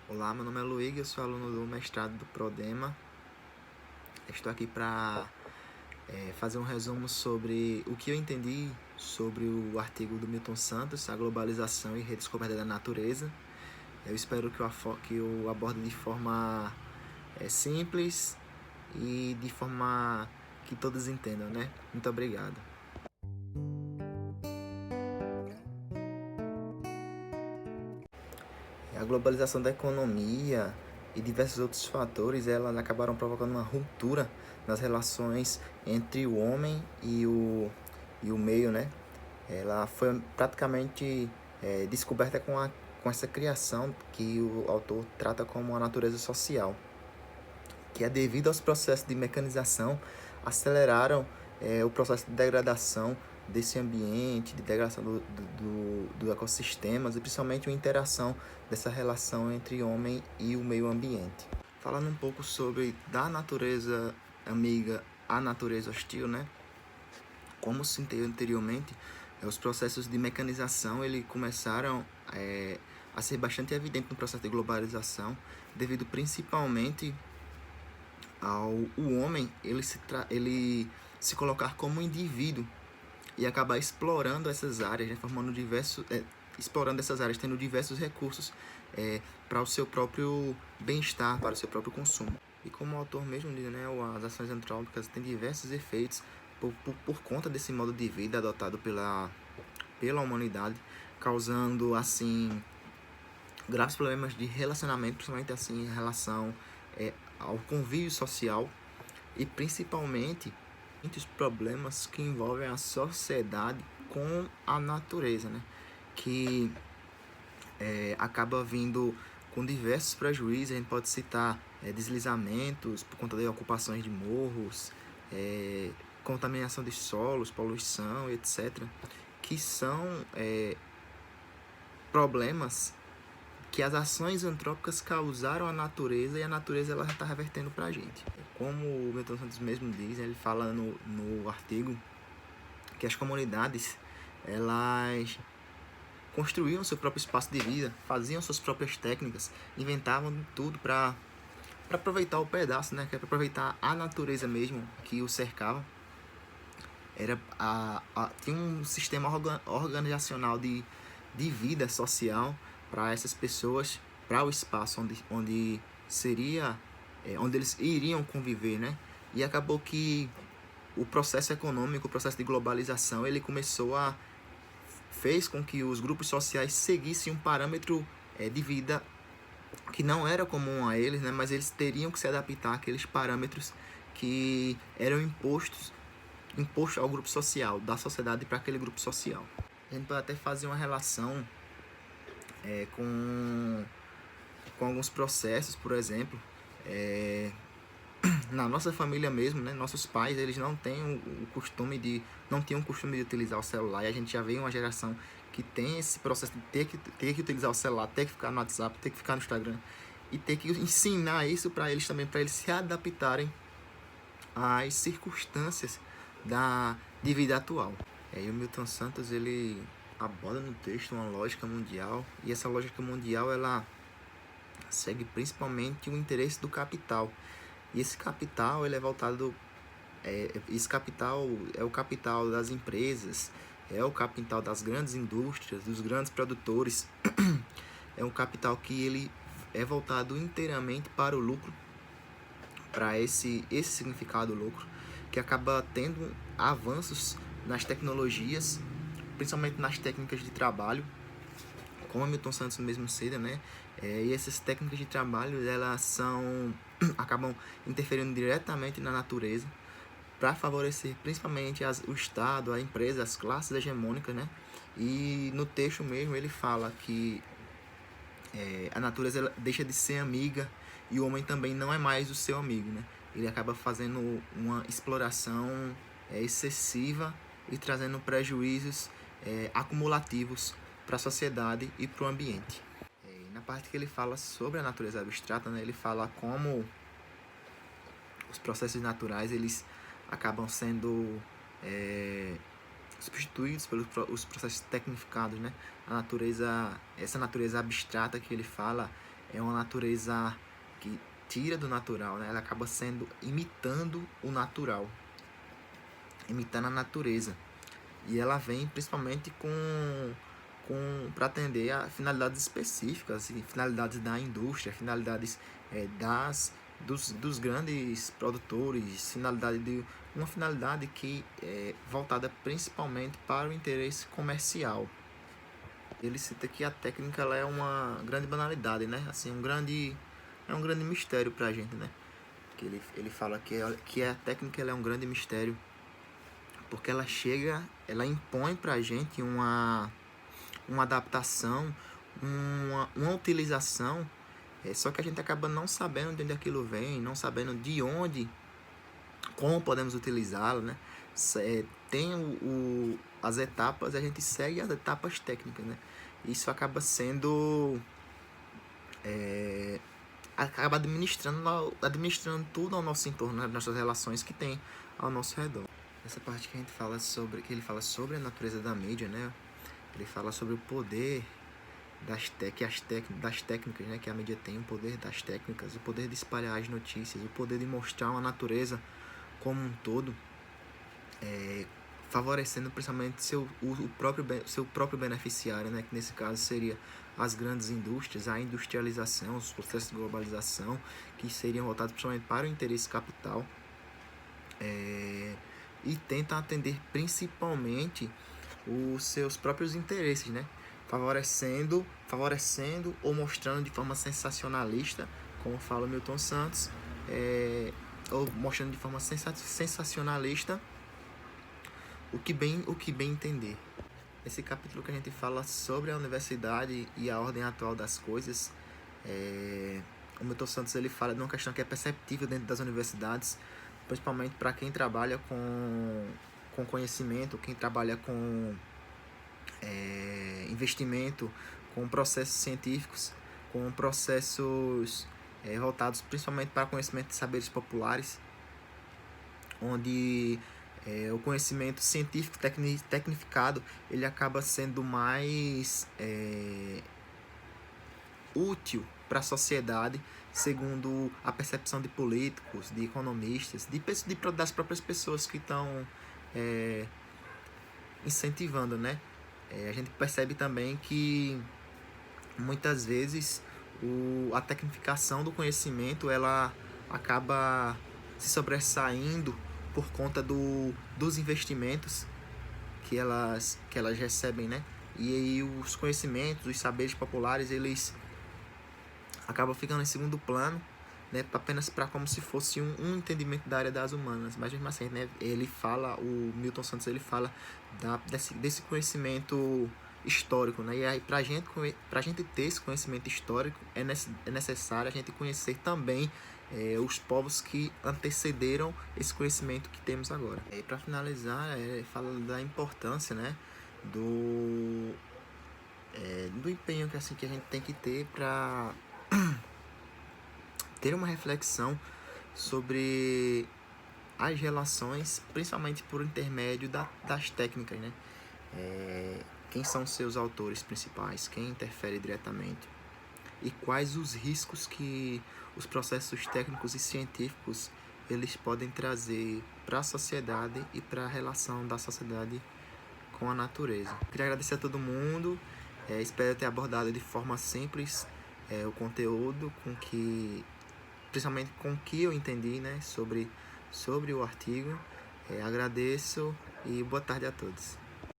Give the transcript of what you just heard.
Olá, meu nome é Luíg, eu sou aluno do mestrado do Prodema. Estou aqui para fazer um resumo sobre o que eu entendi sobre o artigo do Milton Santos, A Globalização e Redescoberta da Natureza. Eu espero que eu aborde de forma simples e de forma que todos entendam, né? Muito obrigado. A globalização da economia e diversos outros fatores, elas acabaram provocando uma ruptura nas relações entre o homem e o meio, né? Ela foi praticamente descoberta com essa criação que o autor trata como a natureza social, que é devido aos processos de mecanização, aceleraram o processo de degradação desse ambiente, de degradação do ecossistemas e principalmente a interação dessa relação entre homem e o meio ambiente. Falando um pouco sobre da natureza amiga à natureza hostil, né? Como citei anteriormente, os processos de mecanização ele começaram a ser bastante evidente no processo de globalização, devido principalmente ao o homem ele se colocar como indivíduo e acabar explorando essas áreas, né, explorando essas áreas, tendo diversos recursos para o seu próprio bem-estar, para o seu próprio consumo. E como o autor mesmo diz, né, as ações antrópicas têm diversos efeitos por conta desse modo de vida adotado pela humanidade, causando assim graves problemas de relacionamento, principalmente assim em relação ao convívio social e principalmente muitos problemas que envolvem a sociedade com a natureza, né? Que acaba vindo com diversos prejuízos. A gente pode citar deslizamentos por conta de ocupações de morros, contaminação de solos, poluição, etc., que são problemas que as ações antrópicas causaram à natureza e a natureza ela está revertendo para a gente. Como o Milton Santos mesmo diz, ele fala no artigo que as comunidades elas construíam seu próprio espaço de vida, faziam suas próprias técnicas, inventavam tudo para aproveitar o pedaço, né? Que é para aproveitar a natureza mesmo que o cercava. Tinha um sistema organizacional de vida social para essas pessoas, para o espaço onde seria, onde eles iriam conviver, né? E acabou que o processo econômico, o processo de globalização, ele fez com que os grupos sociais seguissem um parâmetro de vida que não era comum a eles, né? Mas eles teriam que se adaptar àqueles parâmetros que eram imposto ao grupo social, da sociedade para aquele grupo social. A gente pode até fazer uma relação com alguns processos, por exemplo, na nossa família mesmo, né? Nossos pais, eles não têm não tinham o costume de utilizar o celular, e a gente já veio uma geração que tem esse processo de ter que utilizar o celular, ter que ficar no WhatsApp, ter que ficar no Instagram e ter que ensinar isso para eles também, para eles se adaptarem às circunstâncias de vida atual. E o Milton Santos ele aborda no texto uma lógica mundial, e essa lógica mundial ela segue principalmente o interesse do capital. E esse capital ele é voltado esse capital é o capital das empresas, é o capital das grandes indústrias, dos grandes produtores. É um capital que ele é voltado inteiramente para o lucro, para esse significado lucro, que acaba tendo avanços nas tecnologias, principalmente nas técnicas de trabalho, como Milton Santos mesmo cita, né? E essas técnicas de trabalho elas acabam interferindo diretamente na natureza para favorecer principalmente o Estado, a empresa, as classes hegemônicas, né? E no texto mesmo ele fala que a natureza ela deixa de ser amiga e o homem também não é mais o seu amigo, né? Ele acaba fazendo uma exploração excessiva e trazendo prejuízos acumulativos para a sociedade e para o ambiente. Na parte que ele fala sobre a natureza abstrata, né, ele fala como os processos naturais eles acabam sendo substituídos pelos os processos tecnificados, né? Essa natureza abstrata que ele fala, é uma natureza que tira do natural, né? Ela acaba sendo imitando o natural, imitando a natureza. E ela vem principalmente para atender a finalidades específicas, e finalidades da indústria, finalidades dos grandes produtores, uma finalidade que é voltada principalmente para o interesse comercial. Ele cita que a técnica ela é uma grande banalidade, né? Assim, é um grande mistério para a gente, né? Que ele fala que a técnica ela é um grande mistério porque ela impõe para a gente uma adaptação, uma utilização, só que a gente acaba não sabendo de onde aquilo vem, não sabendo de onde, como podemos utilizá-lo, né? Tem as etapas, a gente segue as etapas técnicas, né? Isso acaba sendo acaba administrando tudo ao nosso entorno, nas nossas relações que tem ao nosso redor. Essa parte que ele fala sobre a natureza da mídia, né? Ele fala sobre o poder das técnicas, né? Que a mídia tem, o poder das técnicas, o poder de espalhar as notícias, o poder de mostrar uma natureza como um todo, favorecendo principalmente seu próprio beneficiário, né? Que nesse caso seria as grandes indústrias, a industrialização, os processos de globalização, que seriam voltados principalmente para o interesse capital, e tentam atender principalmente os seus próprios interesses, né? Favorecendo ou mostrando de forma sensacionalista, como fala o Milton Santos, ou mostrando de forma sensacionalista o que bem entender. Esse capítulo que a gente fala sobre a universidade e a ordem atual das coisas, o Milton Santos ele fala de uma questão que é perceptível dentro das universidades, principalmente para quem trabalha com conhecimento, quem trabalha com investimento, com processos científicos, com processos voltados principalmente para conhecimento de saberes populares, onde o conhecimento científico tecnificado ele acaba sendo mais útil para a sociedade, segundo a percepção de políticos, de economistas, das próprias pessoas que estão incentivando, né? A gente percebe também que muitas vezes a tecnificação do conhecimento ela acaba se sobressaindo por conta dos investimentos que elas recebem, né? E aí os conhecimentos, os saberes populares, eles acabam ficando em segundo plano, né? Apenas para como se fosse um entendimento da área das humanas. Mas mesmo assim, né? O Milton Santos ele fala desse conhecimento histórico, né? E aí pra gente ter esse conhecimento histórico é necessário a gente conhecer também os povos que antecederam esse conhecimento que temos agora. E para finalizar, fala da importância, né, do empenho que a gente tem que ter para ter uma reflexão sobre as relações, principalmente por intermédio das técnicas, né? Quem são seus autores principais, quem interfere diretamente e quais os riscos que os processos técnicos e científicos eles podem trazer para a sociedade e para a relação da sociedade com a natureza. Queria agradecer a todo mundo, espero ter abordado de forma simples o conteúdo principalmente com o que eu entendi, né, sobre o artigo. Agradeço e boa tarde a todos.